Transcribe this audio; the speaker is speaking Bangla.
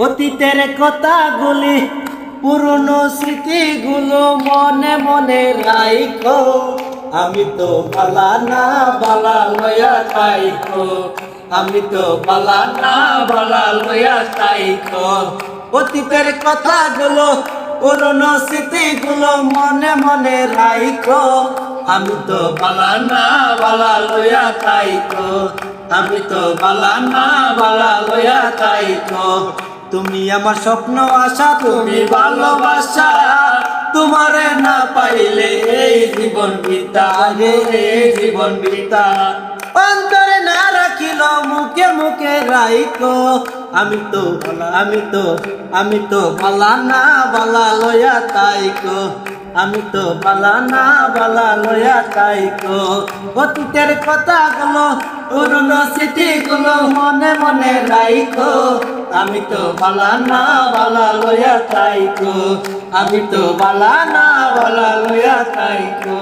অতীতের কথাগুলি পুরনো স্মৃতিগুলো মনে মনে রাইখো। আমি তো বালা না বালা লয়া খাইখো, আমি তো বালা না বালা লয়া খাইখো। অতীতের কথাগুলো পুরনো স্মৃতিগুলো মনে মনে রাইখো। আমি তো বালা না বালা লয়া খাইখো, আমি তো বালা না বালা লয়া খাইখো। তুমি আমার স্বপ্ন আশা, তুমি ভালোবাসা, তোমারে না পাইলে এই জীবন বৃথা রে, এই জীবন বৃথা। অন্তরে না রাখিল মুখে মুখে রাইখো। আমি তো বালা না বালা লয়া তাইকো, আমি তো বালা না বালা লয়া তাইকো। অতীতের কথাগুলো পুরনো স্মৃতিগুলো মনে মনে রাইখো। আমি তো বালা না বালা লয়া তাইকো, আমি তো বালা না বালা লয়া তাইকো।